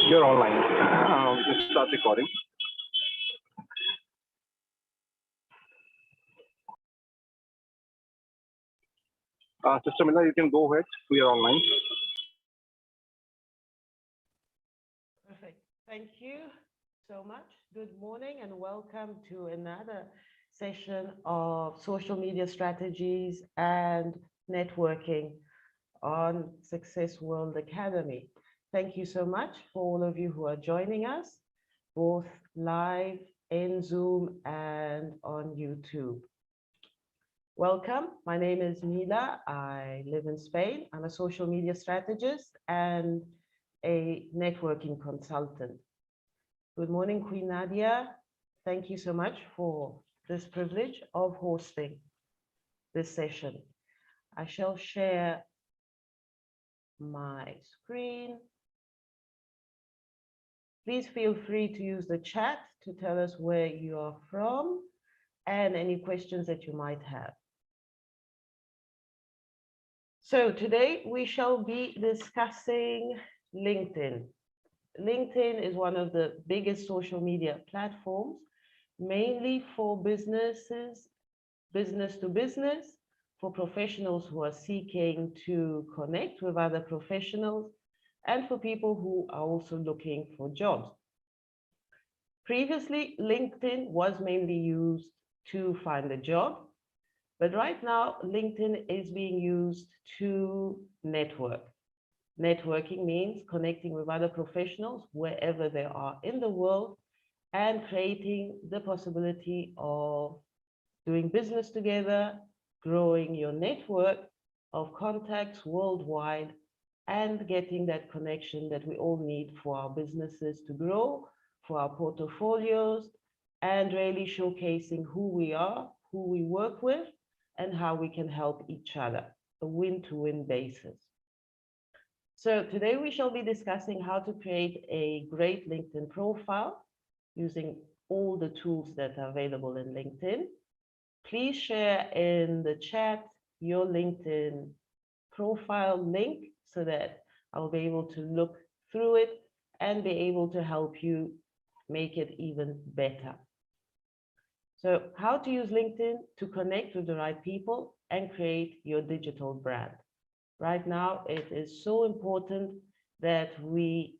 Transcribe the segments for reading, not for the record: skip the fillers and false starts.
You're online. Just start recording. Sister Mila, you can go ahead. We are online. Perfect. Thank you so much. Good morning and welcome to another session of social media strategies and networking on Success World Academy. Thank you so much for all of you who are joining us, both live in Zoom and on YouTube. Welcome. My name is Mila. I live in Spain. I'm a social media strategist and a networking consultant. Good morning, Queen Nadia. Thank you so much for this privilege of hosting this session. I shall share my screen. Please feel free to use the chat to tell us where you are from and any questions that you might have. So today we shall be discussing LinkedIn. LinkedIn is one of the biggest social media platforms, mainly for businesses, business to business, for professionals who are seeking to connect with other professionals, and for people who are also looking for jobs. Previously, LinkedIn was mainly used to find a job, but right now, LinkedIn is being used to network. Networking means connecting with other professionals wherever they are in the world and creating the possibility of doing business together, growing your network of contacts worldwide, and getting that connection that we all need for our businesses to grow, for our portfolios, and really showcasing who we are, who we work with, and how we can help each other, a win-to-win basis. So today we shall be discussing how to create a great LinkedIn profile using all the tools that are available in LinkedIn. Please share in the chat your LinkedIn profile link so that I'll be able to look through it and be able to help you make it even better. So how to use LinkedIn to connect with the right people and create your digital brand. Right now, it is so important that we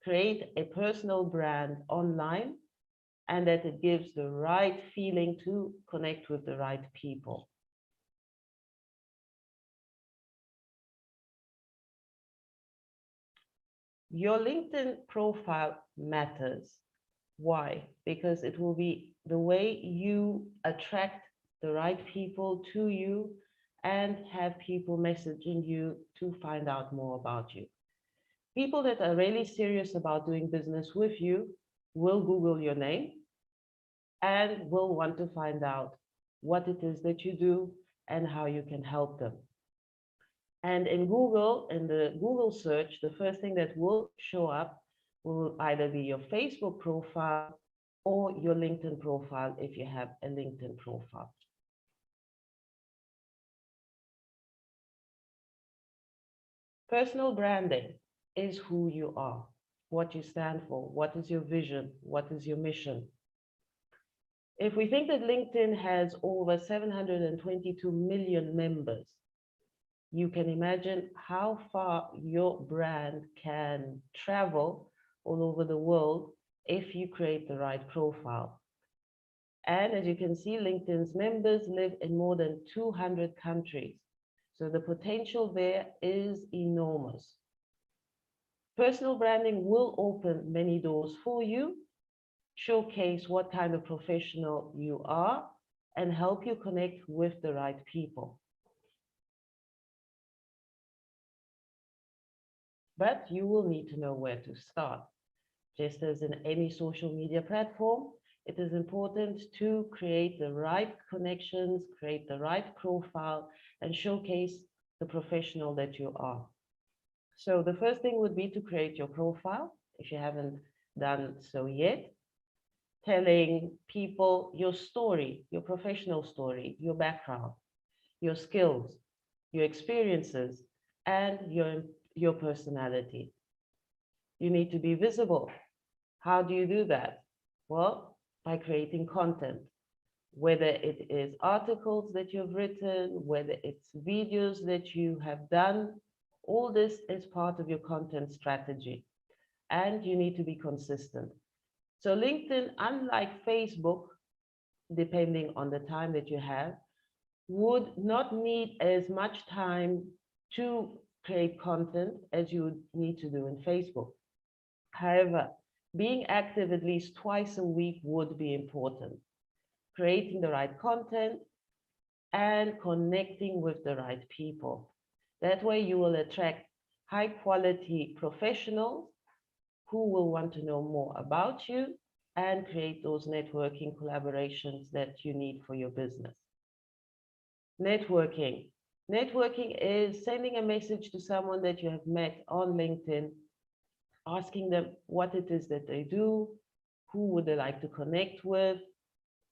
create a personal brand online and that it gives the right feeling to connect with the right people. Your LinkedIn profile matters. Why? Because it will be the way you attract the right people to you and have people messaging you to find out more about you. People that are really serious about doing business with you will Google your name and will want to find out what it is that you do and how you can help them. And in Google, in the Google search, the first thing that will show up will either be your Facebook profile or your LinkedIn profile if you have a LinkedIn profile. Personal branding is who you are, what you stand for, what is your vision, what is your mission. If we think that LinkedIn has over 722 million members, you can imagine how far your brand can travel all over the world if you create the right profile. And as you can see, LinkedIn's members live in more than 200 countries. So the potential there is enormous. Personal branding will open many doors for you, showcase what kind of professional you are, and help you connect with the right people. But you will need to know where to start. Just as in any social media platform, it is important to create the right connections, create the right profile, and showcase the professional that you are. So the first thing would be to create your profile, if you haven't done so yet, telling people your story, your professional story, your background, your skills, your experiences, and your personality. You need to be visible. How do you do that? Well, by creating content, whether it is articles that you've written, whether it's videos that you have done, all this is part of your content strategy, and you need to be consistent. So LinkedIn, unlike Facebook, depending on the time that you have, would not need as much time to create content as you would need to do in Facebook. However, being active at least twice a week would be important. Creating the right content and connecting with the right people. That way you will attract high quality professionals who will want to know more about you and create those networking collaborations that you need for your business. Networking. Networking is sending a message to someone that you have met on LinkedIn, asking them what it is that they do, who would they like to connect with,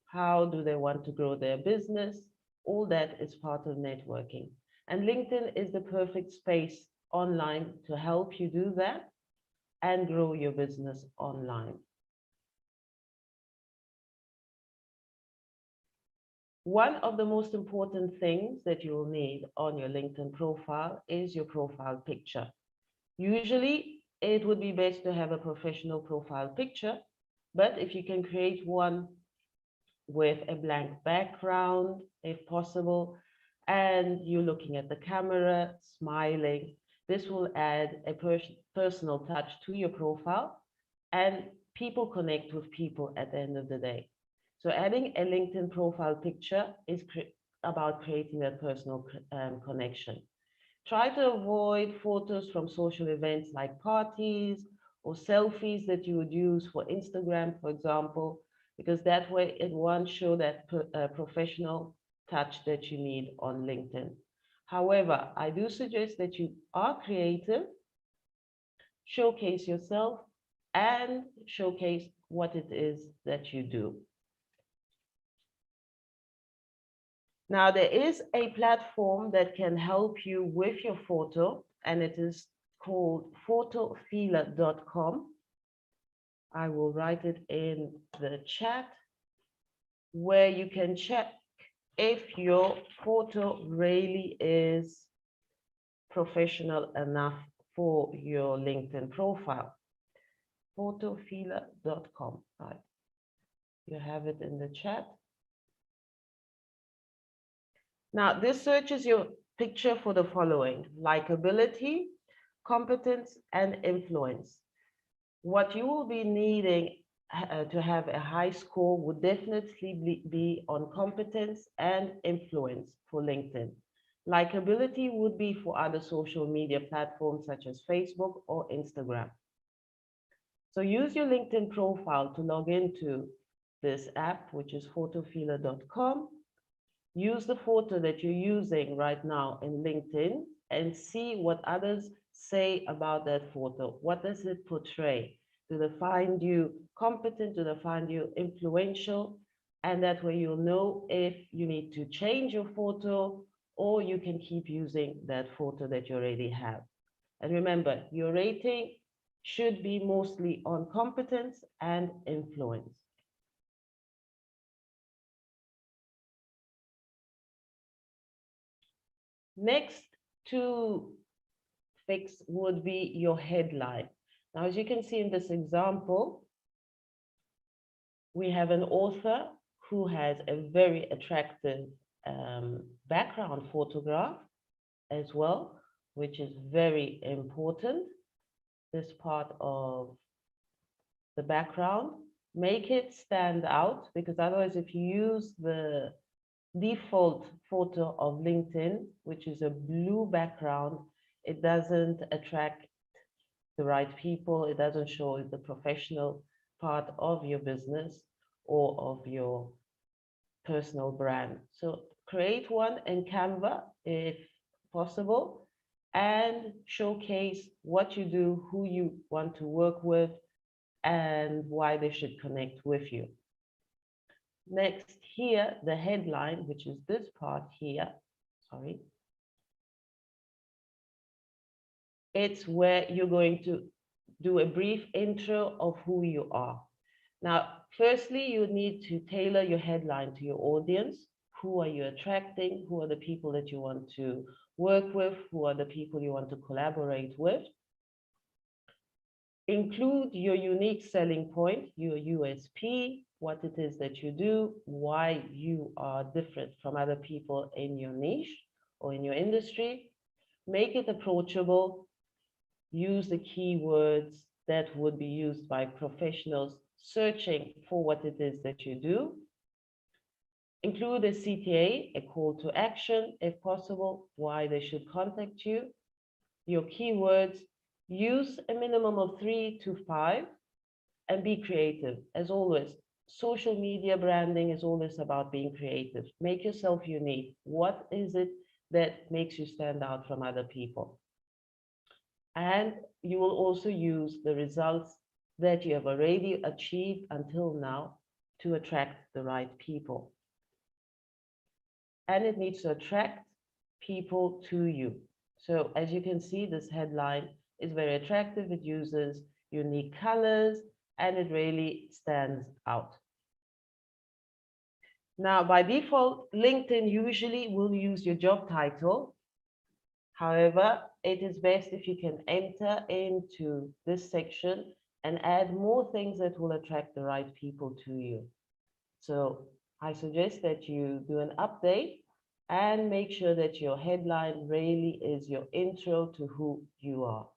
how do they want to grow their business. All that is part of networking. And LinkedIn is the perfect space online to help you do that and grow your business online. One of the most important things that you will need on your LinkedIn profile is your profile picture. Usually, it would be best to have a professional profile picture, but if you can create one with a blank background, if possible, and you're looking at the camera, smiling, this will add a personal touch to your profile, and people connect with people at the end of the day. So adding a LinkedIn profile picture is about creating that personal connection. Try to avoid photos from social events like parties or selfies that you would use for Instagram, for example, because that way it won't show that professional touch that you need on LinkedIn. However, I do suggest that you are creative, showcase yourself, and showcase what it is that you do. Now, there is a platform that can help you with your photo, and it is called photofeeler.com. I will write it in the chat, where you can check if your photo really is professional enough for your LinkedIn profile. Photofeeler.com, right? You have it in the chat. Now, this searches your picture for the following: likability, competence, and influence. What you will be needing to have a high score would definitely be on competence and influence for LinkedIn. Likability would be for other social media platforms such as Facebook or Instagram. So use your LinkedIn profile to log into this app, which is photofeeler.com. Use the photo that you're using right now in LinkedIn and see what others say about that photo. What does it portray? Do they find you competent? Do they find you influential? And that way you'll know if you need to change your photo, or you can keep using that photo that you already have. And remember, your rating should be mostly on competence and influence. Next to fix would be your headline. Now, as you can see in this example, we have an author who has a very attractive background photograph as well, which is very important. This part of the background, make it stand out, because otherwise if you use the default photo of LinkedIn, which is a blue background, it doesn't attract the right people. It doesn't show the professional part of your business or of your personal brand. So create one in Canva if possible, and showcase what you do, who you want to work with, and why they should connect with you. Next here, the headline, which is this part here, sorry. It's where you're going to do a brief intro of who you are. Now, firstly, you need to tailor your headline to your audience. Who are you attracting? Who are the people that you want to work with? Who are the people you want to collaborate with? Include your unique selling point, your USP, what it is that you do, why you are different from other people in your niche or in your industry. Make it approachable. Use the keywords that would be used by professionals searching for what it is that you do. Include a CTA, a call to action, if possible, why they should contact you. Your keywords, use a minimum of 3 to 5, and be creative. As always, social media branding is always about being creative. Make yourself unique. What is it that makes you stand out from other people? And you will also use the results that you have already achieved until now to attract the right people. And it needs to attract people to you. So as you can see, this headline is very attractive. It uses unique colors and it really stands out. Now, by default, LinkedIn usually will use your job title. However, it is best if you can enter into this section and add more things that will attract the right people to you. So I suggest that you do an update and make sure that your headline really is your intro to who you are.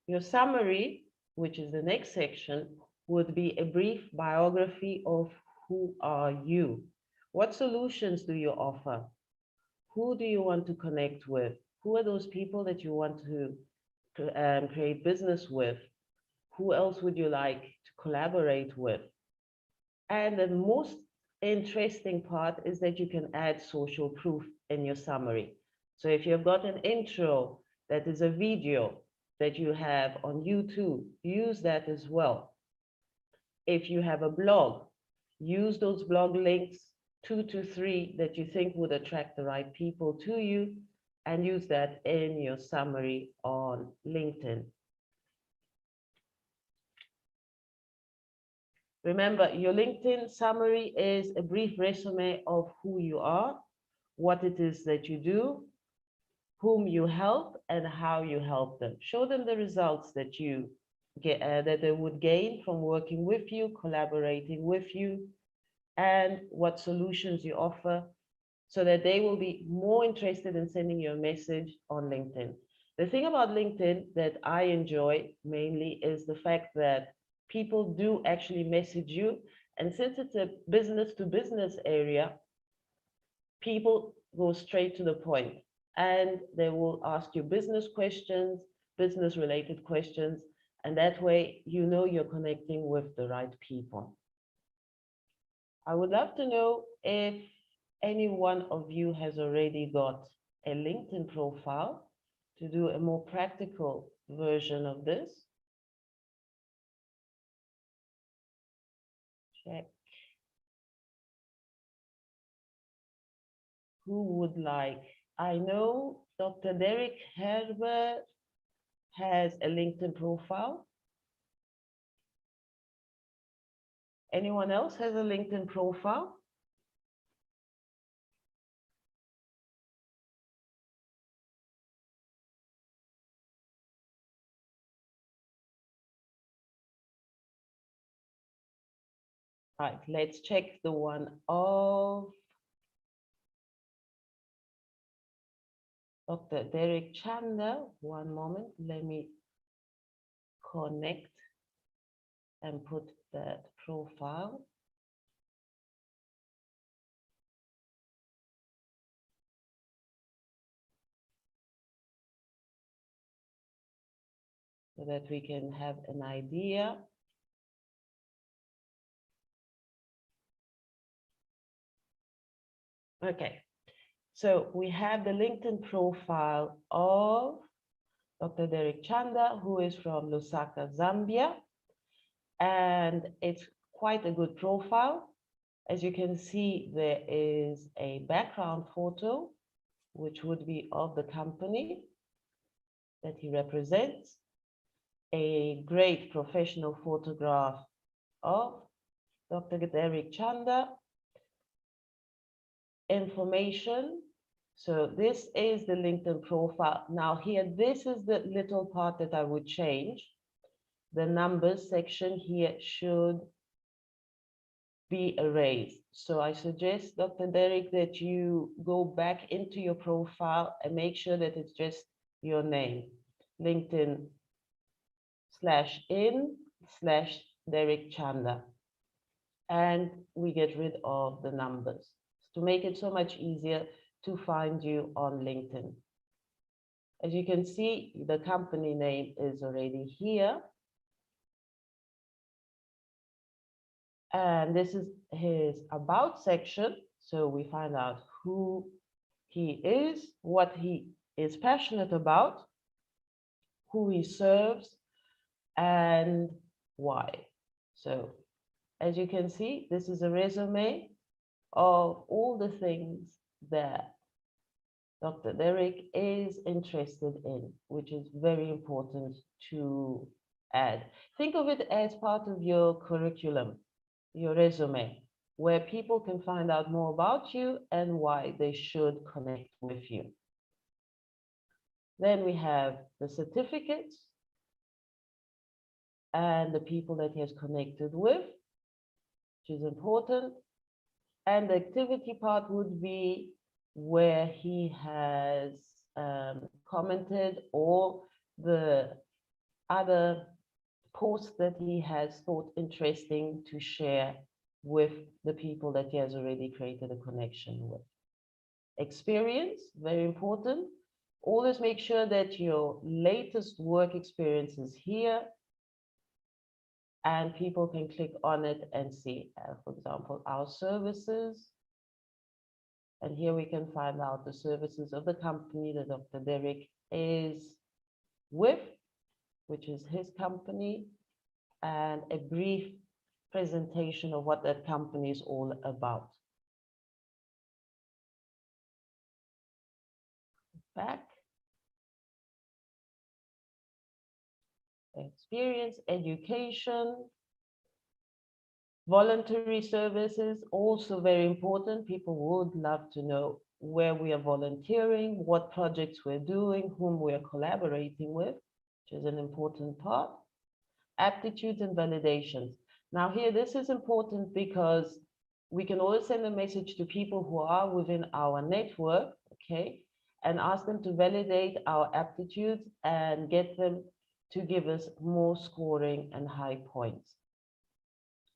Your summary, which is the next section, would be a brief biography of who are you. What solutions do you offer? Who do you want to connect with? Who are those people that you want to create business with? Who else would you like to collaborate with? And the most interesting part is that you can add social proof in your summary. So if you've got an intro that is a video that you have on YouTube, use that as well. If you have a blog, use those blog links, 2 to 3 that you think would attract the right people to you, and use that in your summary on LinkedIn. Remember, your LinkedIn summary is a brief resume of who you are, what it is that you do, whom you help, and how you help them. Show them the results that you get, that they would gain from working with you, collaborating with you, and what solutions you offer, so that they will be more interested in sending you a message on LinkedIn. The thing about LinkedIn that I enjoy mainly is the fact that people do actually message you. And since it's a business to business area, people go straight to the point and they will ask you business questions, business related questions. And that way, you know, you're connecting with the right people. I would love to know if any one of you has already got a LinkedIn profile to do a more practical version of this. Check. Who would like? I know Dr. Derek Herbert has a LinkedIn profile. Anyone else has a LinkedIn profile? Right, let's check the one of Dr. Derek Chanda. One moment, let me connect and put that profile. So that we can have an idea. Okay, so we have the LinkedIn profile of Dr. Derek Chanda, who is from Lusaka, Zambia. And it's quite a good profile. As you can see, there is a background photo, which would be of the company. that he represents, a great professional photograph of Dr. Derek Chanda, information. So this is the LinkedIn profile. Now here, this is the little part that I would change. The numbers section here should be erased. So I suggest, Dr. Derek, that you go back into your profile and make sure that it's just your name, LinkedIn/in/Derek Chanda. And we get rid of the numbers to make it so much easier to find you on LinkedIn. As you can see, the company name is already here. And this is his about section. So we find out who he is, what he is passionate about, who he serves, and why. So as you can see, this is a resume of all the things that Dr. Derek is interested in, which is very important to add. Think of it as part of your curriculum, your resume, where people can find out more about you and why they should connect with you. Then we have the certificates and the people that he has connected with, which is important. And the activity part would be where he has commented, or the other posts that he has thought interesting to share with the people that he has already created a connection with. Experience, very important. Always make sure that your latest work experience is here and people can click on it and see, for example, our services. And here we can find out the services of the company that Dr. Derek is with, which is his company, and a brief presentation of what that company is all about. Back. Experience, education, voluntary services, also very important. People would love to know where we are volunteering, what projects we're doing, whom we are collaborating with, which is an important part. Aptitudes and validations. Now here, this is important because we can always send a message to people who are within our network, okay, and ask them to validate our aptitudes and get them to give us more scoring and high points.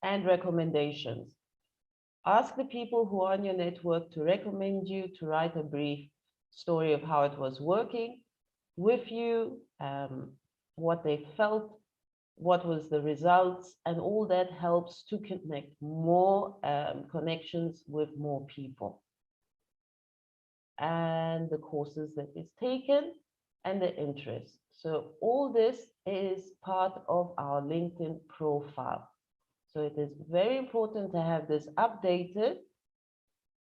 And recommendations. Ask the people who are on your network to recommend you, to write a brief story of how it was working with you, what they felt, what was the results, and all that helps to connect more connections with more people. And the courses that is taken and the interest. So all this is part of our LinkedIn profile. So it is very important to have this updated.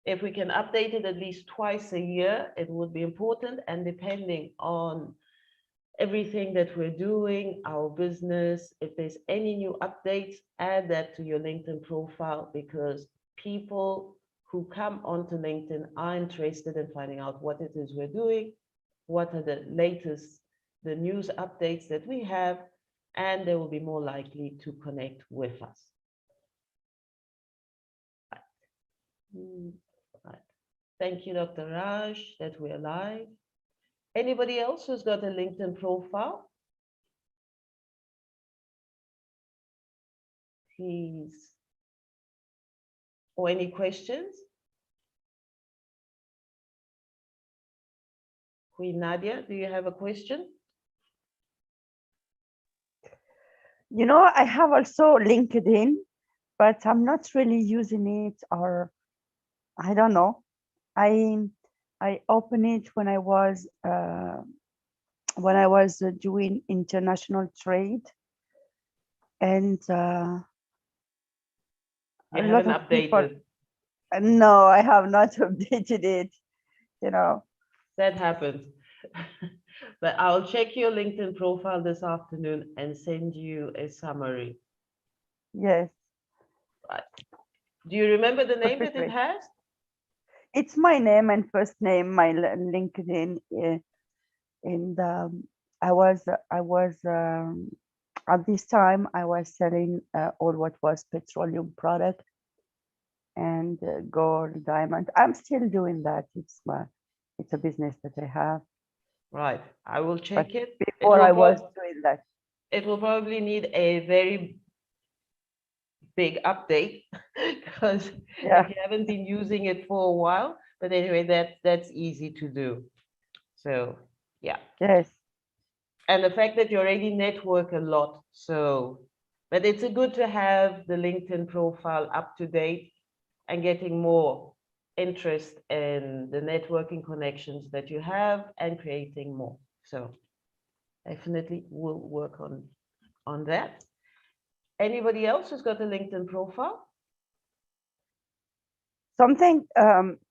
If we can update it at least twice a year, it would be important. And depending on everything that we're doing, our business, if there's any new updates, add that to your LinkedIn profile, because people who come onto LinkedIn are interested in finding out what it is we're doing, what are the latest, the news updates that we have, and they will be more likely to connect with us. Right. Thank you, Dr. Raj, that we're live. Anybody else who's got a LinkedIn profile? Please. Or any questions? Queen Nadia, do you have a question? You know, I have also LinkedIn, but I'm not really using it, or I don't know. I opened it when I was doing international trade, and You a haven't lot of people. updated. No, I have not updated it. You know. That happens. But I'll check your LinkedIn profile this afternoon and send you a summary. Yes, Do you remember the name that it perfectly. has? It's my name and first name, my LinkedIn, and I was at this time I was selling all what was petroleum product and gold, diamond. I'm still doing that. It's a business that I have. Right, I will But check it. before I was doing that. It will probably need a very big update because Yeah. if you haven't been using it for a while, but anyway, that's easy to do. So yeah, Yes. and the fact that you already network a lot, so but it's a good to have the LinkedIn profile up to date and getting more interest in the networking connections that you have and creating more. So definitely we'll work on that. Anybody else who's got a LinkedIn profile? Something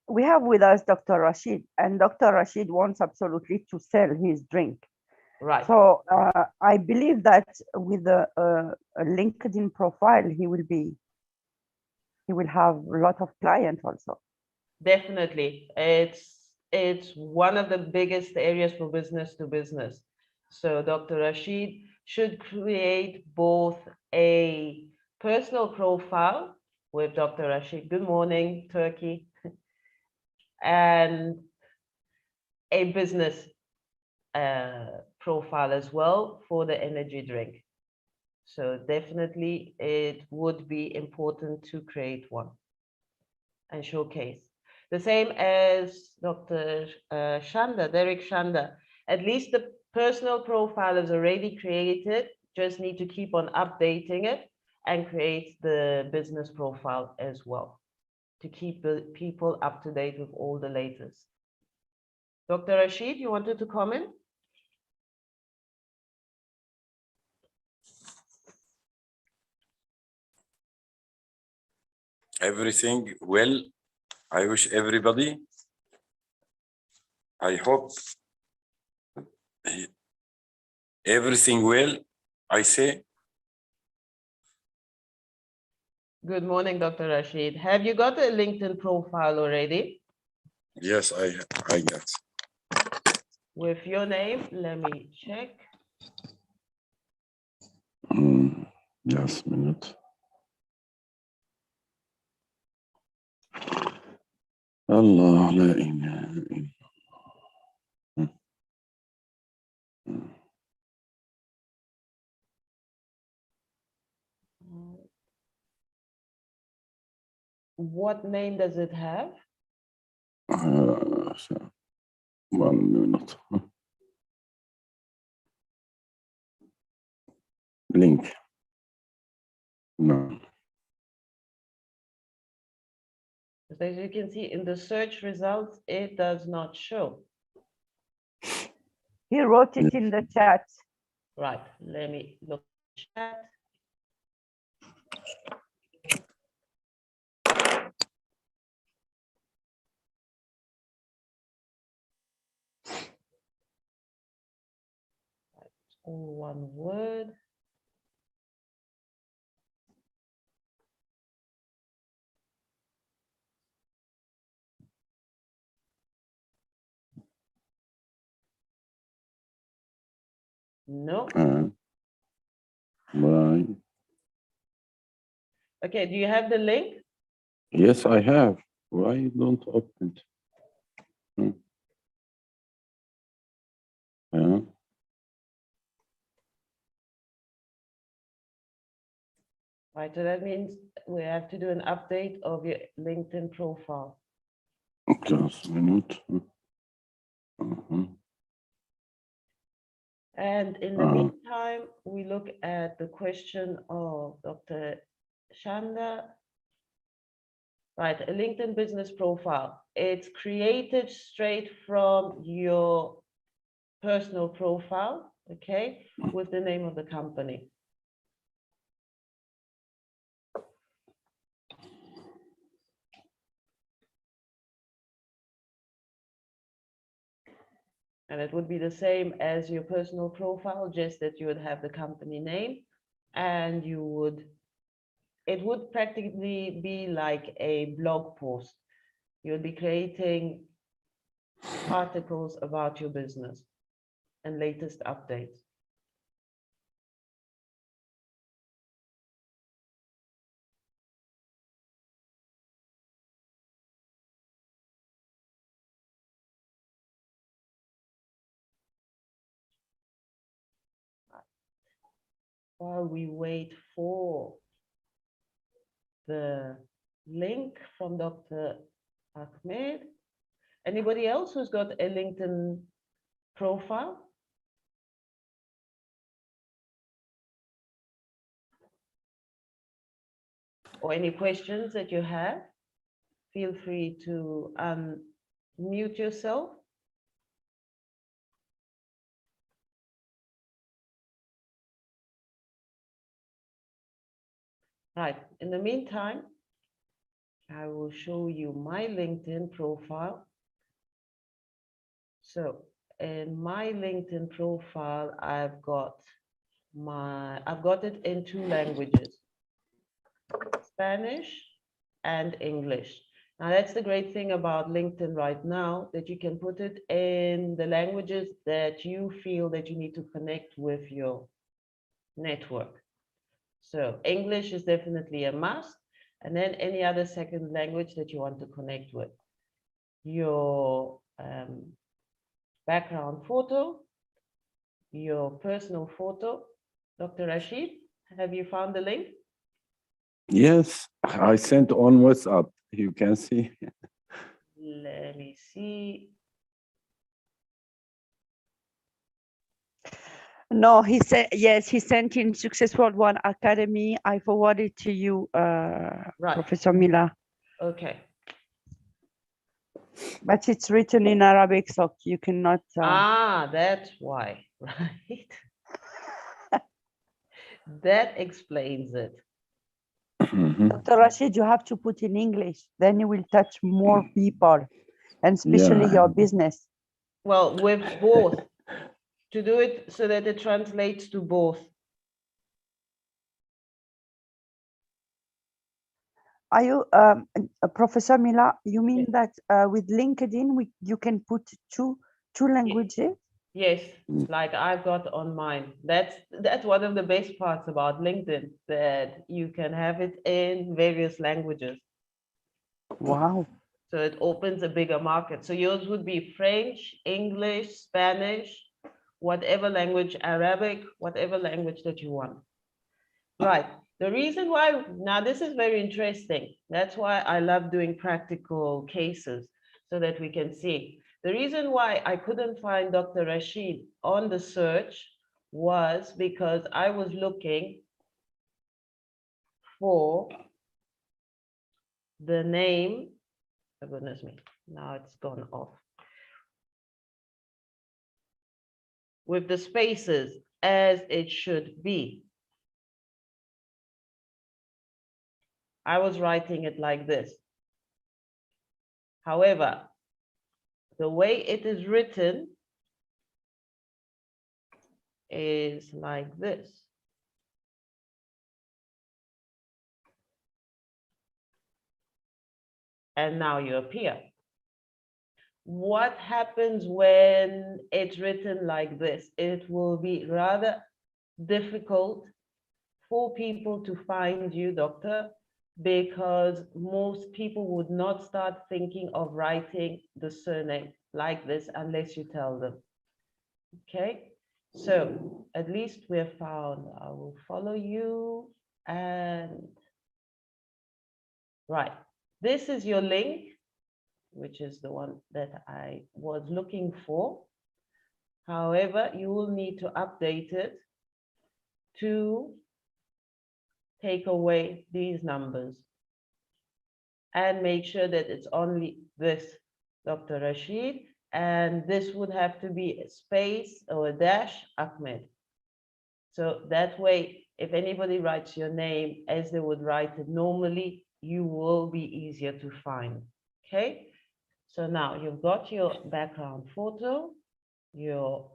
we have with us Dr. Rashid, and Dr. Rashid wants absolutely to sell his drink. Right. So I believe that with a LinkedIn profile, he will have a lot of clients also. Definitely. It's one of the biggest areas for business to business. So Dr. Rashid should create both a personal profile with Dr. Rashid, good morning, Turkey, and a business profile as well for the energy drink. So definitely it would be important to create one and showcase. The same as Dr. Shanda, Derek Shanda. At least the personal profile is already created, just need to keep on updating it and create the business profile as well to keep the people up to date with all the latest. Dr. Rashid, you wanted to comment? Everything well. I wish everybody, I hope everything well, I say. Good morning, Dr. Rashid. Have you got a LinkedIn profile already? Yes, I got. With your name, let me check. Just a minute. Allah, la ilaha illallah. What name does it have? So 1 minute. Link. No. As you can see in the search results, it does not show. He wrote it in the chat. Right, let me look at the chat. It's all one word. No. Why? Okay, do you have the link? Yes, I have. Why you don't open it? Yeah. Right, so that means we have to do an update of your LinkedIn profile. Just a minute. And in the meantime, we look at the question of Dr. Shanda. Right, a LinkedIn business profile. It's created straight from your personal profile, okay, with the name of the company. And it would be the same as your personal profile, just that you would have the company name and it would practically be like a blog post. You would be creating articles about your business and latest updates. While we wait for the link from Dr. Ahmed, anybody else who's got a LinkedIn profile? Or any questions that you have? Feel free to mute yourself. Right, in the meantime, I will show you my LinkedIn profile. So in my LinkedIn profile, I've got it in 2 languages, Spanish and English. Now that's the great thing about LinkedIn right now, that you can put it in the languages that you feel that you need to connect with your network. So English is definitely a must, and then any other second language that you want to connect with. Your background photo, your personal photo. Dr. Rashid, have you found the link? Yes, I sent on WhatsApp. You can see. Let me see. No, he said, yes, he sent in Success World One Academy. I forwarded to you, Right. Professor Mila, Okay. but it's written in Arabic, so you cannot. That's why, right? That explains it. Mhm. Dr. Rashid, you have to put in English, then you will touch more people, and especially Yeah. your business. Well, with both, to do it so that it translates to both. Are you, Professor Mila, you mean that with LinkedIn, you can put two languages? Yes, like I've got on mine. That's one of the best parts about LinkedIn, that you can have it in various languages. Wow. So it opens a bigger market. So yours would be French, English, Spanish, whatever language, Arabic, whatever language that you want. Right. The reason why, now this is very interesting. That's why I love doing practical cases so that we can see. The reason why I couldn't find Dr. Rashid on the search was because I was looking for the name. Oh, goodness me, now it's gone off. With the spaces as it should be. I was writing it like this. However, the way it is written is like this. And now you appear. What happens when it's written like this? It will be rather difficult for people to find you, doctor, because most people would not start thinking of writing the surname like this unless you tell them. Okay, so at least we have found, I will follow you, and right, this is your link, which is the one that I was looking for. However, you will need to update it to take away these numbers and make sure that it's only this, Dr. Rashid, and this would have to be a space or a dash Ahmed. So that way, if anybody writes your name as they would write it normally, you will be easier to find. Okay, so now you've got your background photo, your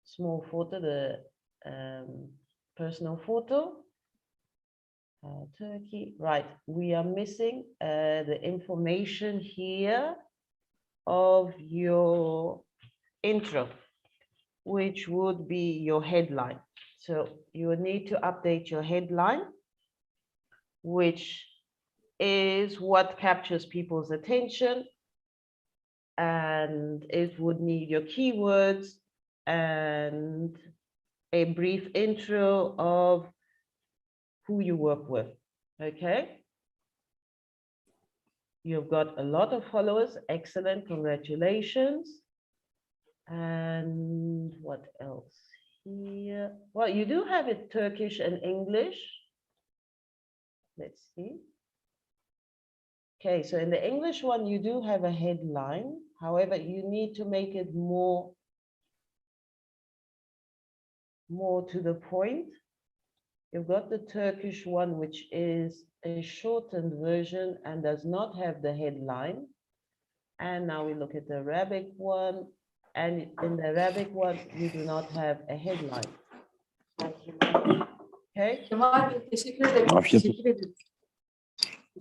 small photo, the personal photo. Turkey, right? We are missing the information here of your intro, which would be your headline. So you would need to update your headline, which is what captures people's attention, and it would need your keywords and a brief intro of who you work with. Okay. You've got a lot of followers. Excellent. Congratulations. And what else here? Well, you do have it Turkish and English. Let's see. Okay, so in the English one, you do have a headline. However, you need to make it more to the point. You've got the Turkish one, which is a shortened version and does not have the headline. And now we look at the Arabic one. And in the Arabic one, you do not have a headline. Okay. Kemal Bey, teşekkür ederim. Afiyet Teşekkür ederim.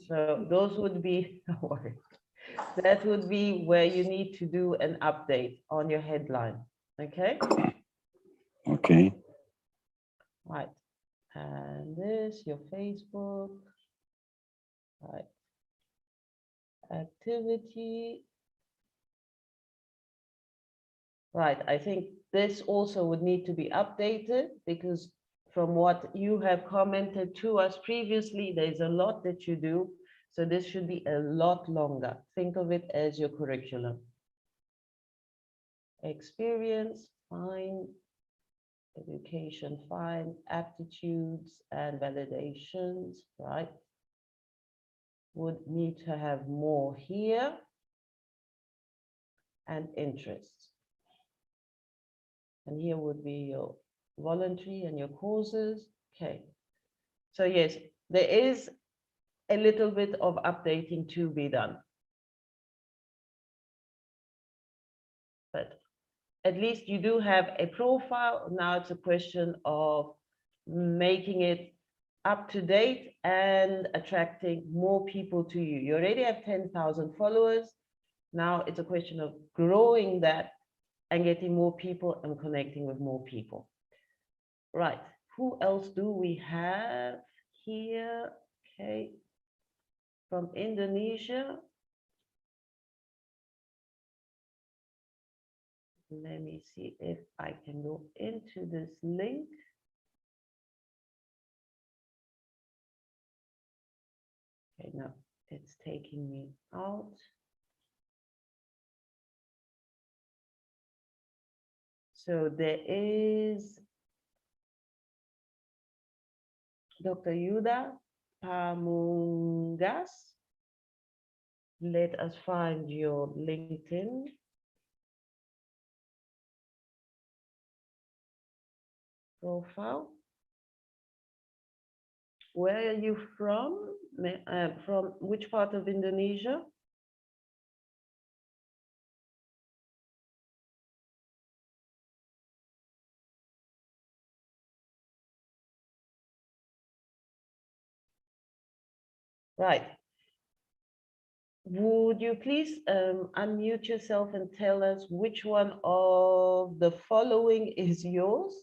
So those would be, don't worry. That would be where you need to do an update on your headline. Okay. Okay. Right. And this, your Facebook. Right. Activity. Right. I think this also would need to be updated because from what you have commented to us previously, there's a lot that you do. So this should be a lot longer. Think of it as your curriculum. Experience, fine. Education, fine. Aptitudes and validations, right? Would need to have more here. And interests. And here would be your voluntary and your causes. Okay. So yes, there is a little bit of updating to be done. But at least you do have a profile. Now it's a question of making it up to date and attracting more people to you. You already have 10,000 followers. Now it's a question of growing that and getting more people and connecting with more people. Right. Who else do we have here? Okay. From Indonesia. Let me see if I can go into this link. Okay, no, it's taking me out. So there is Dr. Yuda Pamungas. Let us find your LinkedIn. Profile. Where are you from? From which part of Indonesia? Right. Would you please unmute yourself and tell us which one of the following is yours?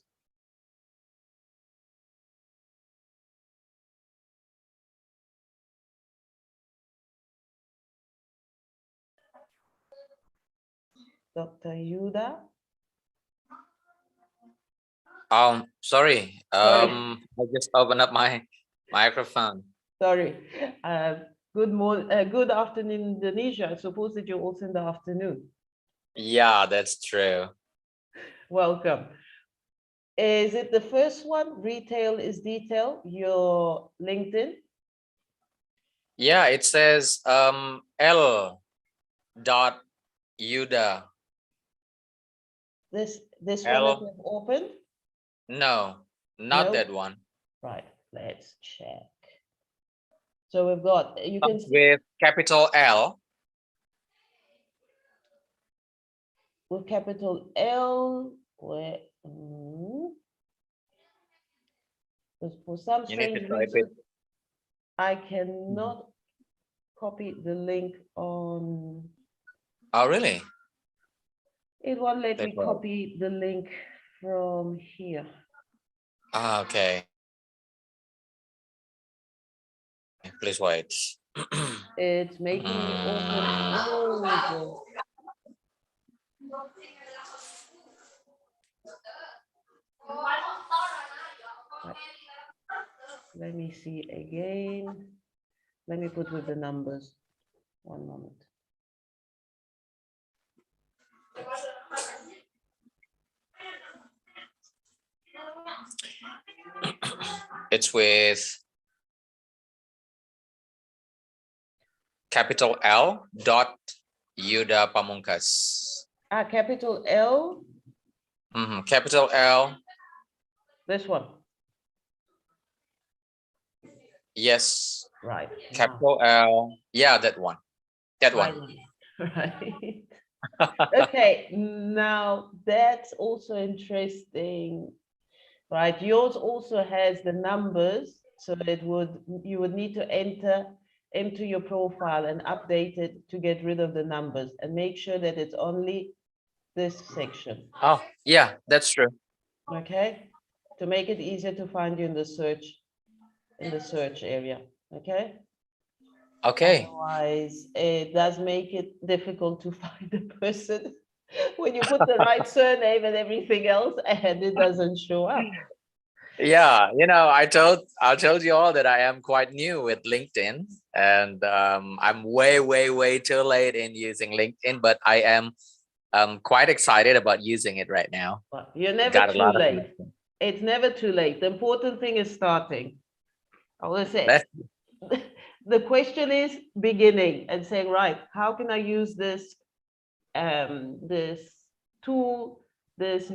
Dr. Yuda? Sorry. I just opened up my microphone. Sorry. Good afternoon, Indonesia. I suppose that you're also in the afternoon. Yeah, that's true. Welcome. Is it the first one? Retail is detail, your LinkedIn? Yeah, it says L. Yuda. This one that L. you have opened? No, not No? that one. Right, let's check. So we've got, you can see, With capital L. with capital L, where because for some You need to strange type reason, it. I cannot copy the link on. Oh, really? It won't let me That's right. copy the link from here. Ah, okay. Please wait. It's making me open all the. Right. Let me see again. Let me put with the numbers. One moment. It's with capital L dot Yuda Pamungkas. Ah, capital L, Capital L, this one. yes. Right. Capital L, yeah, that one. That Right. one. Right. Okay, now that's also interesting, right? Yours also has the numbers, so you would need to enter your profile and update it to get rid of the numbers and make sure that it's only this section, Oh, yeah, that's true. okay? To make it easier to find you in the search area, okay? Okay. Otherwise, it does make it difficult to find the person when you put the right surname and everything else and it doesn't show up. Yeah, I told you all that I am quite new with LinkedIn, and I'm way too late in using LinkedIn, but I am quite excited about using it right now. But you're never Got a too lot of late. It's never too late. The important thing is starting. I will say, That's- the question is beginning and saying, right, how can I use this this tool, this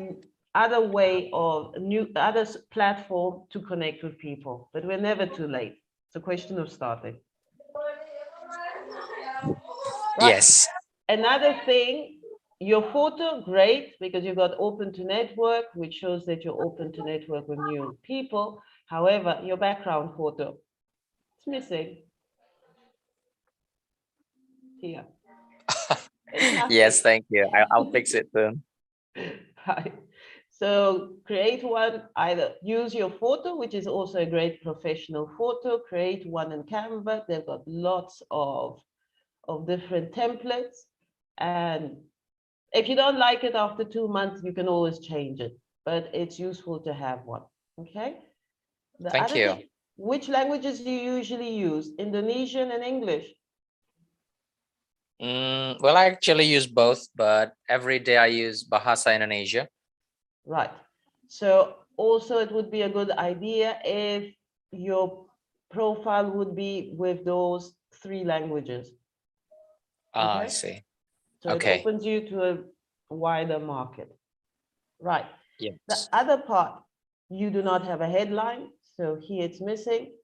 other way of other platform to connect with people? But we're never too late. It's a question of starting. Right. Yes. Another thing, your photo, great, because you got open to network, which shows that you're open to network with new people. However, your background photo, it's missing here. It's nothing. Yes, thank you. I'll fix it soon. Right. So create one, either use your photo, which is also a great professional photo, create one in Canva. They've got lots of different templates. And if you don't like it after 2 months, you can always change it, but it's useful to have one, okay? The Thank other you. thing, which languages do you usually use? Indonesian and English? Well, I actually use both, but every day I use Bahasa Indonesia. Right. So also it would be a good idea if your profile would be with those 3 languages. Ah, I Okay. see. So it Okay. opens you to a wider market. Right. The Yes. other part, you do not have a headline. So here it's missing.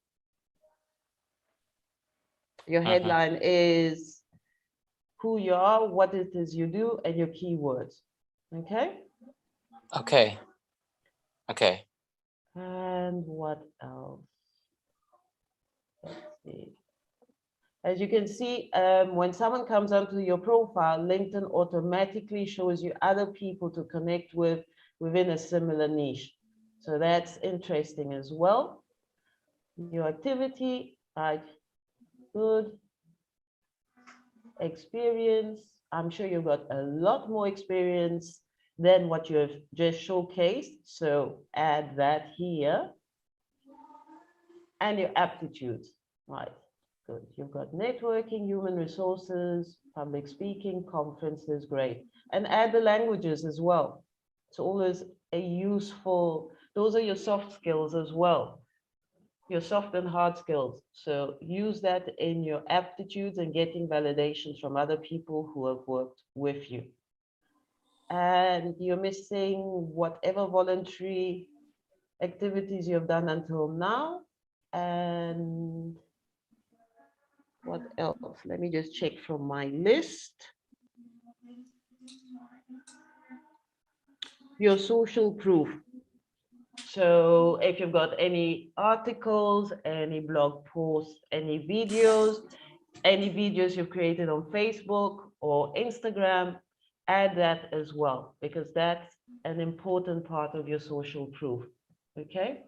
Your headline is who you are, what it is you do, and your keywords. Okay. Okay. Okay. And what else? Let's see. As you can see, when someone comes onto your profile, LinkedIn automatically shows you other people to connect with within a similar niche. So that's interesting as well. Your activity, right? Good. Experience. I'm sure you've got a lot more experience than what you have just showcased. So add that here. And your aptitudes, right? Good. You've got networking, human resources, public speaking, conferences, great. And add the languages as well. It's always a useful, those are your soft skills as well. Your soft and hard skills. So use that in your aptitudes and getting validations from other people who have worked with you. And you're missing whatever voluntary activities you have done until now. And what else? Let me just check from my list. your social proof. So if you've got any articles, any blog posts, any videos you've created on Facebook or Instagram, add that as well, because that's an important part of your social proof. Okay?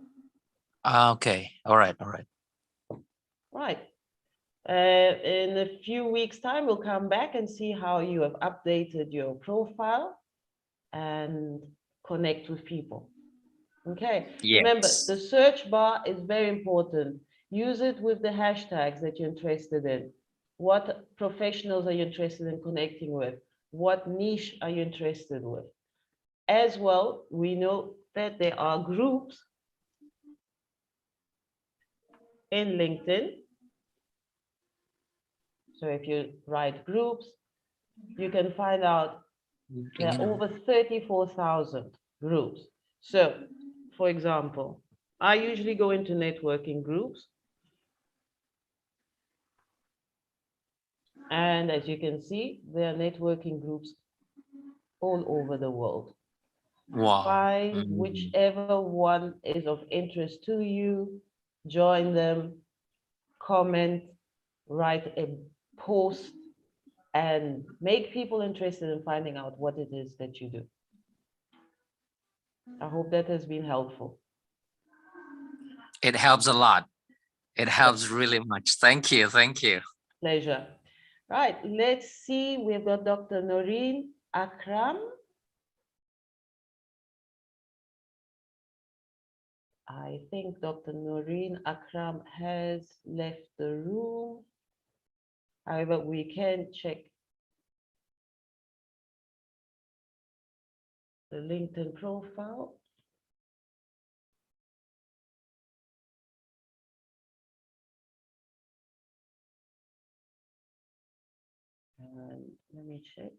Okay. All right. All right. Right. In a few weeks' time, we'll come back and see how you have updated your profile and connect with people. Okay. Remember, Yes. the search bar is very important. Use it with the hashtags that you're interested in. What professionals are you interested in connecting with? What niche are you interested with? As well, we know that there are groups in LinkedIn. So if you write groups, you can find out there are over 34,000 groups. So, for example, I usually go into networking groups. And as you can see, there are networking groups all over the world. Wow. Find Mm. whichever one is of interest to you, join them, comment, write a post, and make people interested in finding out what it is that you do. I hope that has been helpful. It helps a lot. It helps really much. Thank you. Thank you. Pleasure. Right, let's see. We've got Dr. Noreen Akram. I think Dr. Noreen Akram has left the room. However, we can check the LinkedIn profile. And let me check.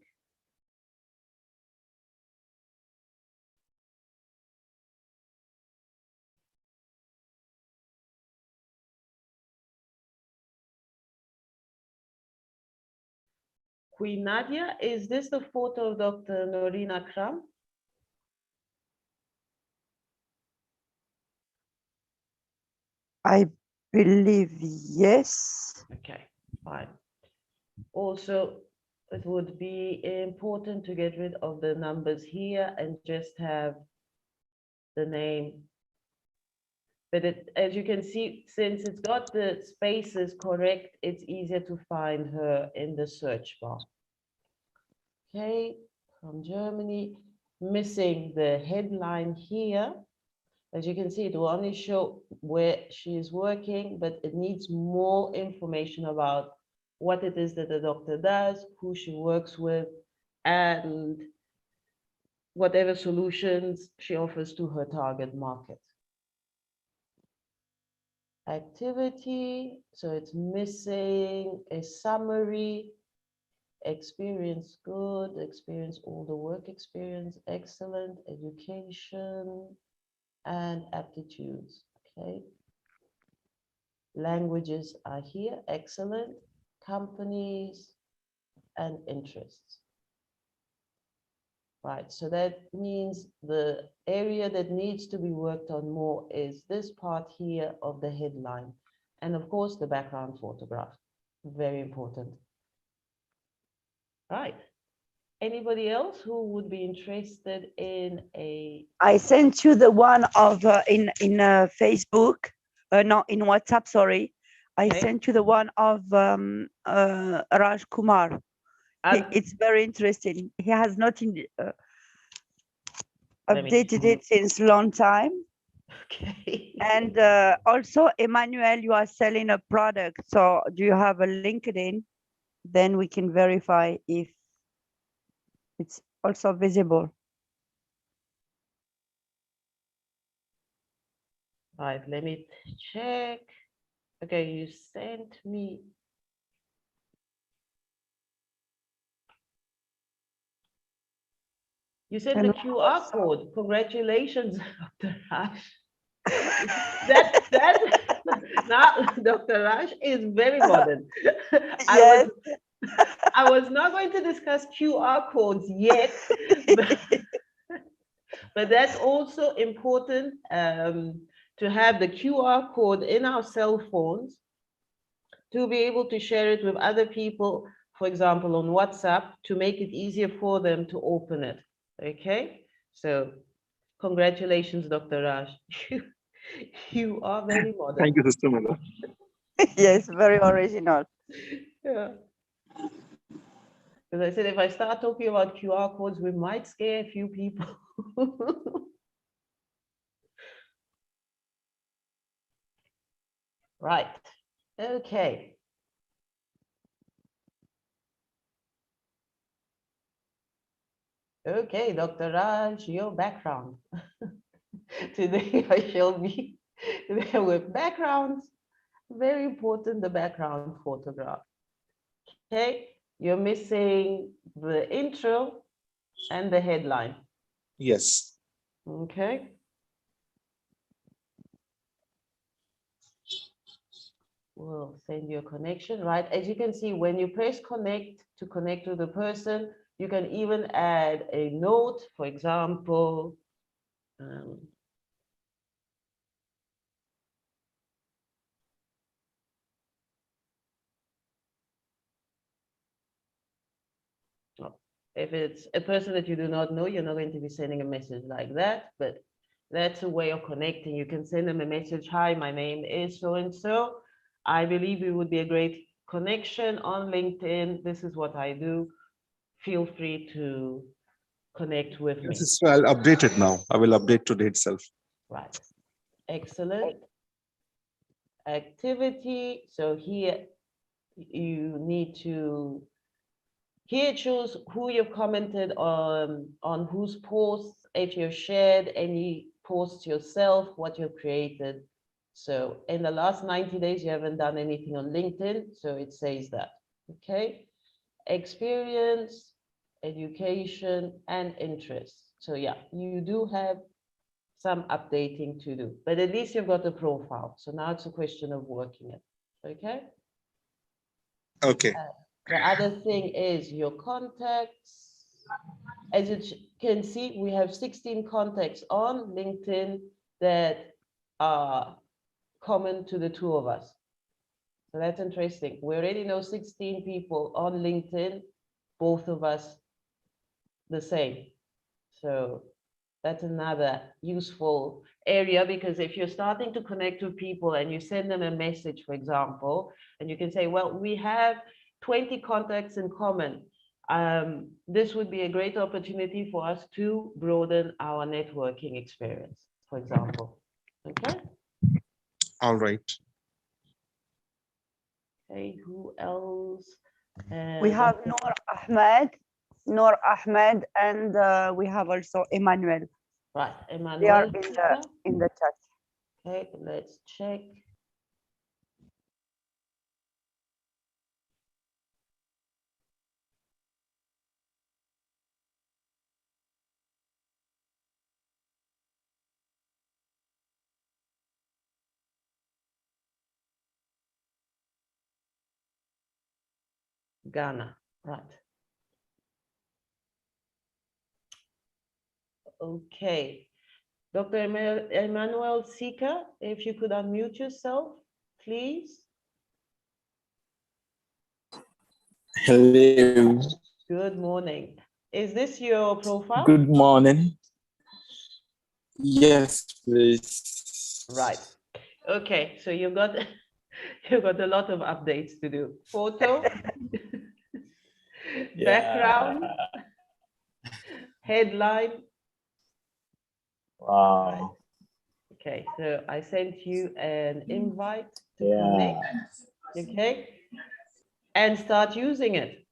Queen Nadia, is this the photo of Dr. Noreen Akram? I believe yes. Okay, fine. Also, it would be important to get rid of the numbers here and just have the name. But as you can see, since it's got the spaces correct, it's easier to find her in the search bar. Okay, from Germany, missing the headline here. As you can see, it will only show where she is working, but it needs more information about what it is that the doctor does, who she works with, and whatever solutions she offers to her target market. Activity, so it's missing a summary. Experience, good. Experience, all the work experience, excellent. Education and aptitudes, okay. Languages are here, excellent. Companies and interests. Right, so that means the area that needs to be worked on more is this part here of the headline. And of course, the background photograph, very important. Right, anybody else who would be interested in a... I sent you the one of in Facebook, not in WhatsApp, sorry. I Okay. sent you the one of Raj Kumar. It's very interesting. He has not updated it since long time. Okay. And also, Emmanuel, you are selling a product. So do you have a LinkedIn? Then we can verify if it's also visible. Right, let me check. Okay, you sent me. You sent the QR code. Congratulations, Dr. Raj. Now Dr. Raj is very modern. Yes. I was not going to discuss QR codes yet, But that's also important to have the QR code in our cell phones to be able to share it with other people, for example, on WhatsApp, to make it easier for them to open it. Okay, so congratulations, Dr. Raj. You are very modern. Thank you, Sister Mila. Yes, very original. Yeah. Because I said, if I start talking about QR codes, we might scare a few people. Right. Okay. Okay, Dr. Raj, your background. Today I shall be there with backgrounds. Very important, the background photograph. Okay, you're missing the intro and the headline. Yes. Okay. We'll send you a connection, right? As you can see, when you press connect to connect with the person, you can even add a note, for example, if it's a person that you do not know, you're not going to be sending a message like that, but that's a way of connecting. You can send them a message. Hi, my name is so-and-so. I believe it would be a great connection on LinkedIn. This is what I do. Feel free to connect with me. I'll update it now. I will update today itself. Right. Excellent. Activity. So here you need to, here choose who you've commented on whose posts, if you've shared any posts yourself, what you've created. So in the last 90 days, you haven't done anything on LinkedIn, so it says that, okay? Experience, education, and interests. So yeah, you do have some updating to do, but at least you've got the profile. So now it's a question of working it, okay? Okay. The other thing is your contacts. As you can see, we have 16 contacts on LinkedIn that are common to the two of us. So that's interesting. We already know 16 people on LinkedIn, both of us the same. So that's another useful area, because if you're starting to connect with people and you send them a message, for example, and you can say, well, we have 20 contacts in common. This would be a great opportunity for us to broaden our networking experience, for example. Okay. All right. Okay, who else? We have Noor Ahmed, and we have also Emmanuel. Right, They are Emmanuel. in the chat. Okay, let's check. Ghana, right. Okay. Dr. Emmanuel Sika, if you could unmute yourself, please. Hello. Good morning. Is this your profile? Good morning. Yes, please. Right. Okay, so you've got you've got a lot of updates to do. Photo, background, headline. Wow. Right. Okay, so I sent you an invite to Yeah. connect. Okay, and start using it.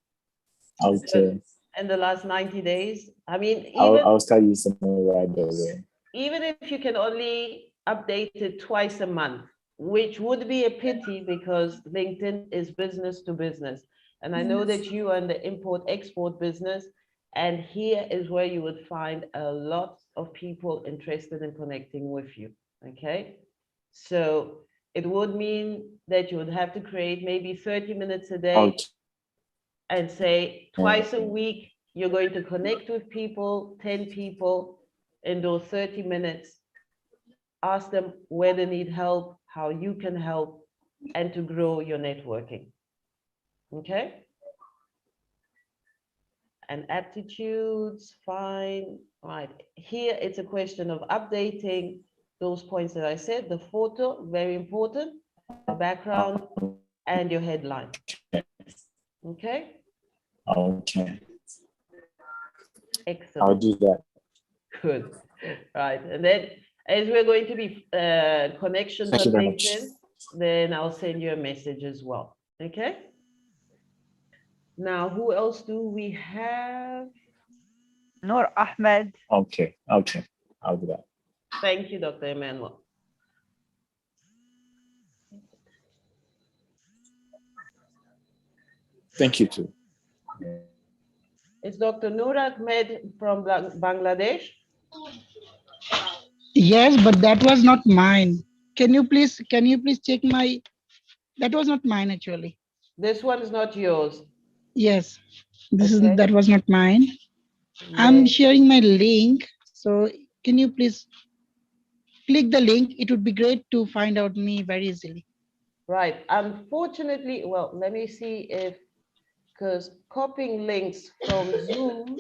Okay. In the last 90 days, I mean, I'll start using it right away. Even if you can only update it twice a month, which would be a pity because LinkedIn is business to business. And I know that you are in the import-export business, and here is where you would find a lot of people interested in connecting with you, okay? So it would mean that you would have to create maybe 30 minutes a day. Okay. And say twice a week, you're going to connect with people, 10 people, in those 30 minutes. Ask them where they need help, how you can help, and to grow your networking. Okay? And aptitudes, fine. Right. Here it's a question of updating those points that I said. The photo, very important, the background, and your headline. Okay? Okay. Excellent. I'll do that. Good. Right. And then as we're going to be connections Thank on you very much. LinkedIn, then I'll send you a message as well. Okay? Now, who else do we have? Noor Ahmed. Okay. Okay. I'll do that. Thank you, Dr. Emmanuel. Thank you too. It's Dr. Noor Ahmed from Bangladesh. Yes, but that was not mine. Can you please check my, that was not mine actually. This one is not yours. Yes, Okay. that was not mine. I'm Yes. sharing my link. So can you please click the link? It would be great to find out me very easily. Right. Unfortunately, well, let me see if, because copying links from Zoom,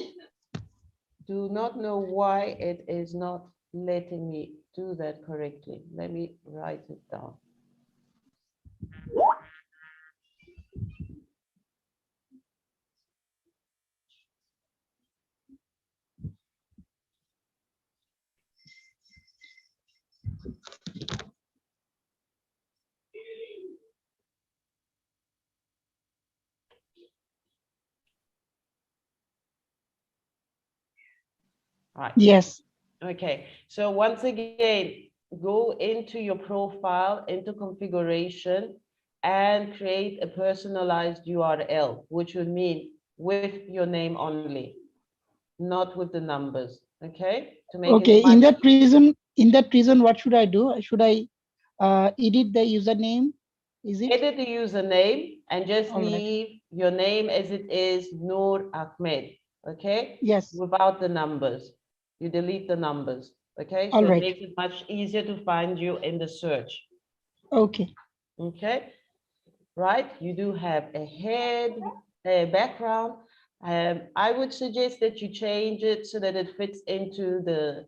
do not know why it is not letting me do that correctly. Let me write it down. Right. Yes. Okay. So once again, go into your profile, into configuration, and create a personalized URL, which would mean with your name only, not with the numbers. Okay. To make Okay. it In that reason, what should I do? Should I edit the username? Is it? edit the username and just All right. leave your name as it is, Noor Ahmed. Okay. Yes. Without the numbers. You delete the numbers. Okay. All So it right. makes it much easier to find you in the search. Okay. Okay. Right. You do have a head, a background. I would suggest that you change it so that it fits into the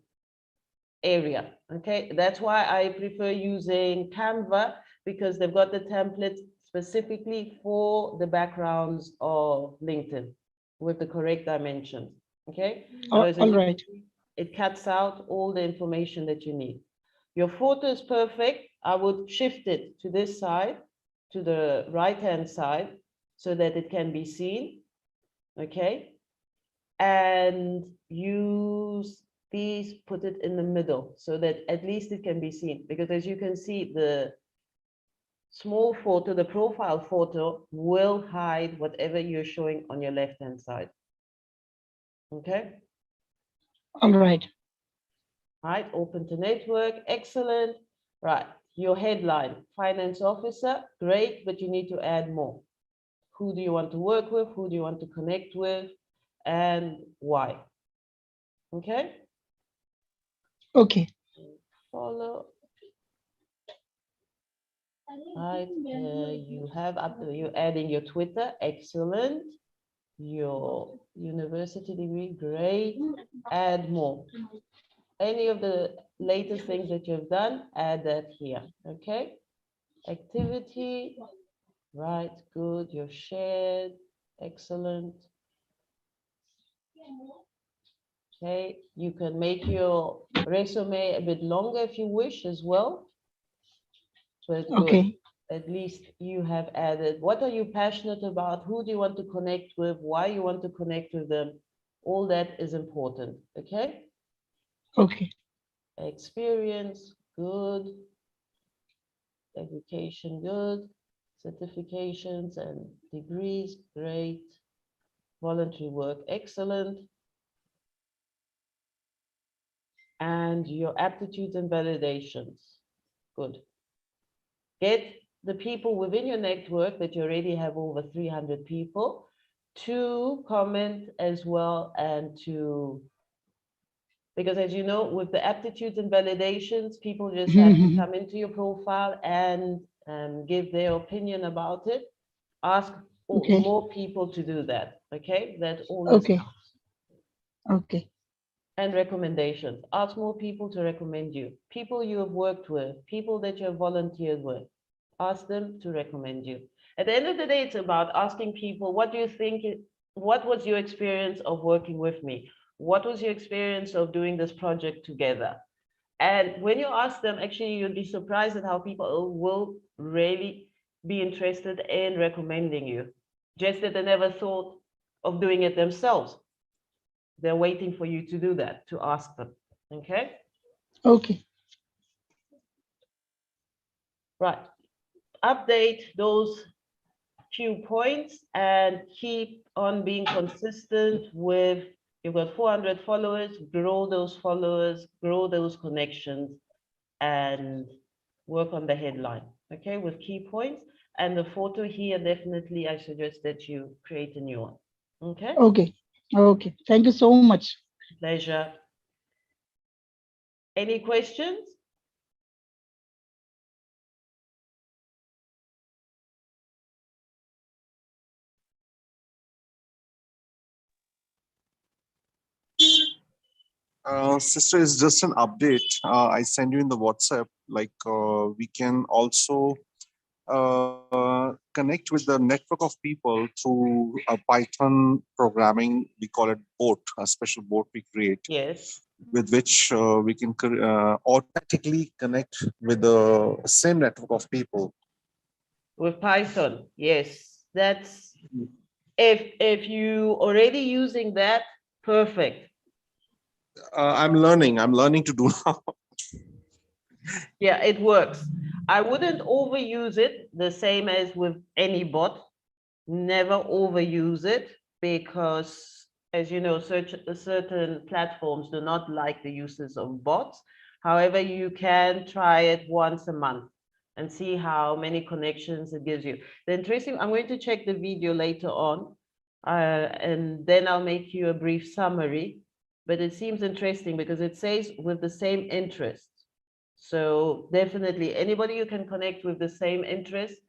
area. Okay. That's why I prefer using Canva, because they've got the templates specifically for the backgrounds of LinkedIn with the correct dimensions. Okay. Otherwise, as All you can right. see, it cuts out all the information that you need. Your photo is perfect. I would shift it to this side, to the right-hand side, so that it can be seen. Okay. And use these, put it in the middle so that at least it can be seen. Because as you can see, the small photo, the profile photo, will hide whatever you're showing on your left-hand side. Okay. All right. Right, open to network, excellent. Right, your headline, finance officer, great, but you need to add more. Who do you want to work with? Who do you want to connect with? And why? Okay. Okay. Follow. Right, you have up to you adding your Twitter, excellent. Your university degree, great. Add more. Any of the latest things that you've done, add that here. Okay. Activity, right, good. You've shared, excellent. Okay, you can make your resume a bit longer if you wish as well. But good. Okay. At least you have added, what are you passionate about? Who do you want to connect with? Why you want to connect with them? All that is important, okay? Okay. Experience, good. Education, good. Certifications and degrees, great. Voluntary work, excellent. And your aptitudes and validations, good. Get the people within your network that you already have over 300 people to comment as well and to Because as you know, with the aptitudes and validations, people just have to come into your profile and give their opinion about it. Ask Okay. more people to do that, okay? That all is Okay. Okay. and recommendations. Ask more people to recommend you. People you have worked with, people that you have volunteered with. Ask them to recommend you. At the end of the day, it's about asking people, what do you think, what was your experience of working with me? What was your experience of doing this project together? And when you ask them, actually, you'll be surprised at how people will really be interested in recommending you. Just that they never thought of doing it themselves. They're waiting for you to do that, to ask them, okay? Okay. Right, update those few points and keep on being consistent with, you've got 400 followers, grow those connections and work on the headline, okay, with key points. And the photo here, definitely, I suggest that you create a new one, okay? Okay. Okay. Thank you so much. Pleasure. Any questions? Sister, is just an update. I send you in the WhatsApp. Like we can also connect with the network of people through a Python programming. We call it bot, a special bot we create, Yes. with which we can automatically connect with the same network of people. With Python, yes. That's, if you already using that, perfect. I'm learning to do now. Yeah, it works. I wouldn't overuse it, the same as with any bot. Never overuse it, because as you know, certain platforms do not like the uses of bots. However, you can try it once a month and see how many connections it gives you. The interesting, I'm going to check the video later on, and then I'll make you a brief summary. But it seems interesting because it says with the same interest. So definitely anybody you can connect with the same interest,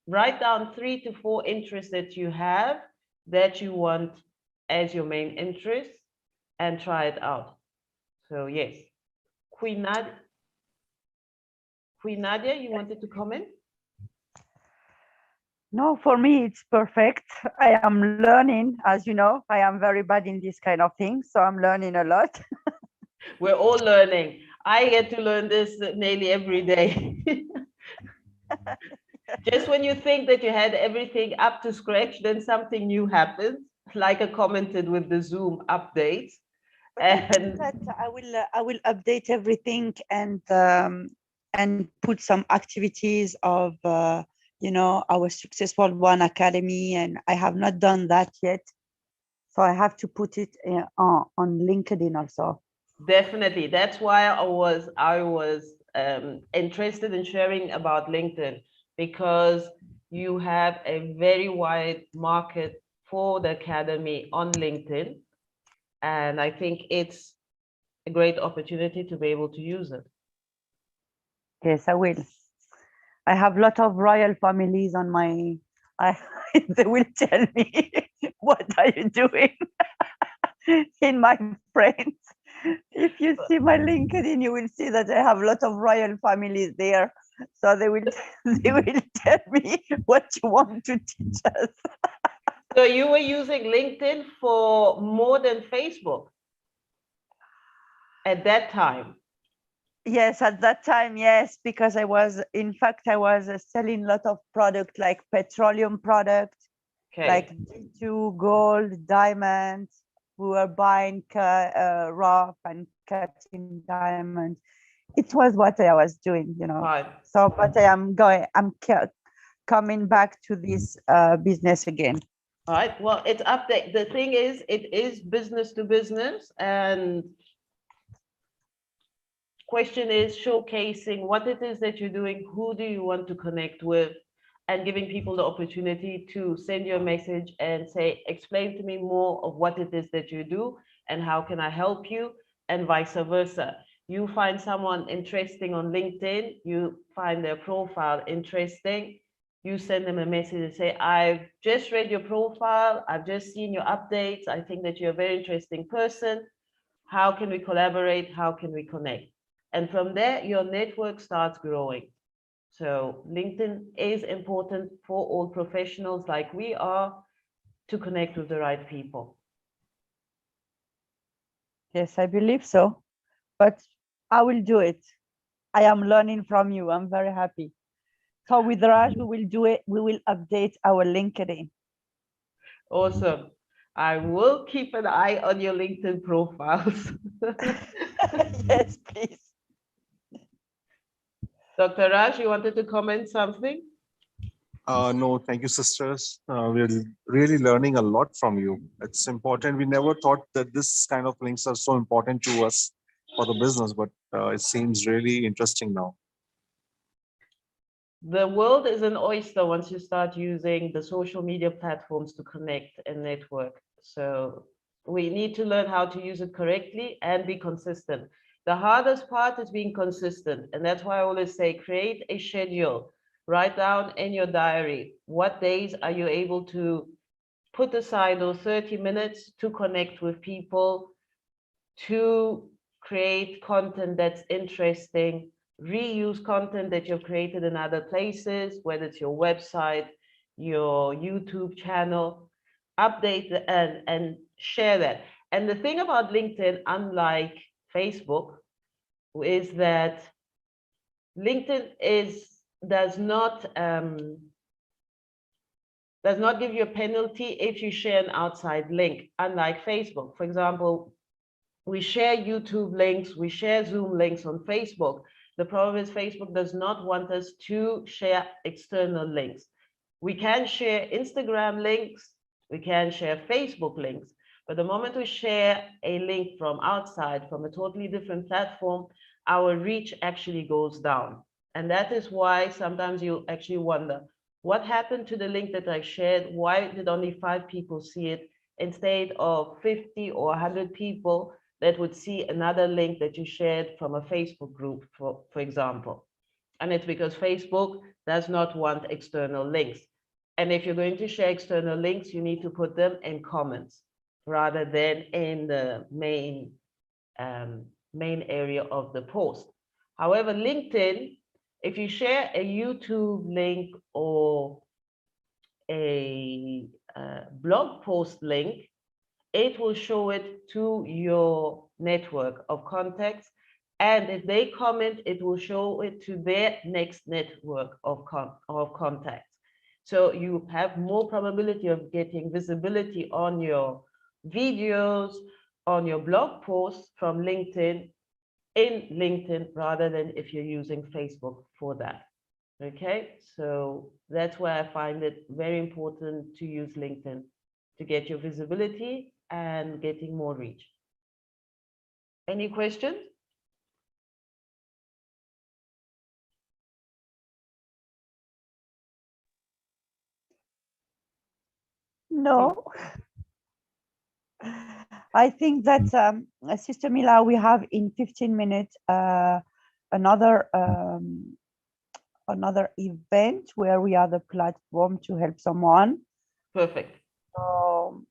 write down 3 to 4 interests that you have that you want as your main interest and try it out. So yes, Queen Nadia, you wanted to comment? No, for me, it's perfect. I am learning, as you know, I am very bad in this kind of things, so I'm learning a lot. We're all learning. I get to learn this nearly every day. Just when you think that you had everything up to scratch, then something new happens, like I commented with the Zoom updates. And That I will update everything and put some activities of you know, our Successful One Academy, and I have not done that yet, so I have to put it on LinkedIn also. definitely, that's why I was interested in sharing about LinkedIn, because you have a very wide market for the academy on LinkedIn, and I think it's a great opportunity to be able to use it. Yes, I will. I have a lot of royal families on my. They will tell me, "What are you doing?" In my friends. If you see my LinkedIn, you will see that I have a lot of royal families there. So they will they will tell me what you want to teach us. So you were using LinkedIn for more than Facebook at that time? Yes, at that time, yes, because I was, in fact, I was selling a lot of product like petroleum product, Okay. like D2 gold, diamonds. We were buying rough and cutting diamonds. It was what I was doing, you know. Fine. So, but I'm coming back to this business again. All right, well, it's update. The thing is, it is business to business, and question is showcasing what it is that you're doing, who do you want to connect with, and giving people the opportunity to send you a message and say, explain to me more of what it is that you do and how can I help you. and vice versa. You find someone interesting on LinkedIn, you find their profile interesting, you send them a message and say, I've just read your profile, I've just seen your updates, I think that you're a very interesting person. How can we collaborate? How can we connect? And from there, your network starts growing. So LinkedIn is important for all professionals like we are to connect with the right people. Yes, I believe so, but I will do it. I am learning from you. I'm very happy. So with Raj, we will do it. We will update our LinkedIn. Awesome. I will keep an eye on your LinkedIn profiles. Yes, please. Dr. Raj, you wanted to comment something? No, thank you, sisters. We're really learning a lot from you. It's important. We never thought that this kind of links are so important to us for the business, but it seems really interesting now. The world is an oyster once you start using the social media platforms to connect and network. So we need to learn how to use it correctly and be consistent. The hardest part is being consistent. And that's why I always say, create a schedule. Write down in your diary, what days are you able to put aside those 30 minutes to connect with people, to create content that's interesting, reuse content that you've created in other places, whether it's your website, your YouTube channel, update and share that. And the thing about LinkedIn, unlike Facebook, is that LinkedIn does not give you a penalty if you share an outside link, unlike Facebook. For example, we share YouTube links, we share Zoom links on Facebook. The problem is Facebook does not want us to share external links. We can share Instagram links, we can share Facebook links, but the moment we share a link from outside, from a totally different platform, our reach actually goes down. And that is why sometimes you actually wonder, what happened to the link that I shared? Why did only 5 people see it instead of 50 or 100 people that would see another link that you shared from a Facebook group, for example? And it's because Facebook does not want external links. And if you're going to share external links, you need to put them in comments rather than in the main area of the post. However, LinkedIn, if you share a YouTube link or a blog post link, it will show it to your network of contacts. And if they comment, it will show it to their next network of contacts. So you have more probability of getting visibility on your videos, on your blog posts from LinkedIn, in LinkedIn, rather than if you're using Facebook for that. Okay, so that's why I find it very important to use LinkedIn to get your visibility and getting more reach. Any questions? No. I think that Sister Mila, we have in 15 minutes another event where we are the platform to help someone. Perfect. So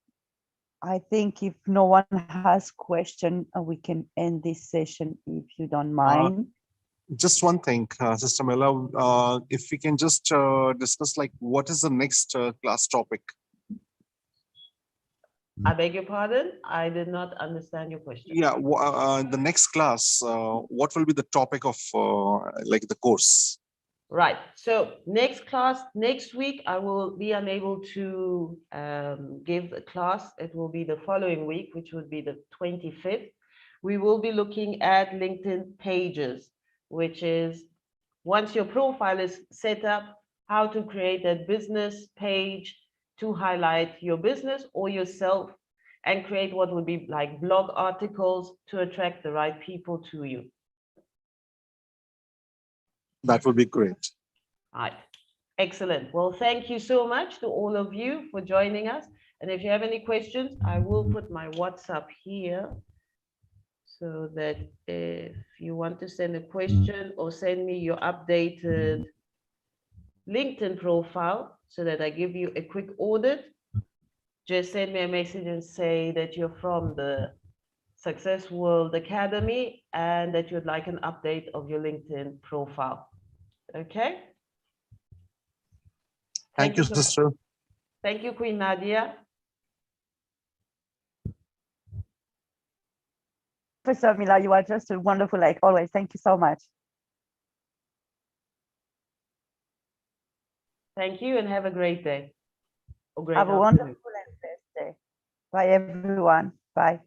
I think if no one has question, we can end this session if you don't mind. Just one thing, Sister Mila, if we can just discuss like what is the next class topic? I beg your pardon? I did not understand your question. Yeah, the next class, what will be the topic of like the course? Right. So next class, next week, I will be unable to give a class. It will be the following week, which would be the 25th. We will be looking at LinkedIn pages, which is once your profile is set up, how to create a business page to highlight your business or yourself and create what would be like blog articles to attract the right people to you. That would be great. All right. Excellent. Well, thank you so much to all of you for joining us. And if you have any questions, I will put my WhatsApp here. so that if you want to send a question or send me your updated LinkedIn profile so that I give you a quick audit, just send me a message and say that you're from the Success World Academy and that you'd like an update of your LinkedIn profile. Okay? Thank you, so much. sister. Thank you, Queen Nadia. Professor Mila, you are just wonderful, like always. Thank you so much. Thank you and have a great day. Or great Have a afternoon. wonderful and blessed day. Bye, everyone. Bye.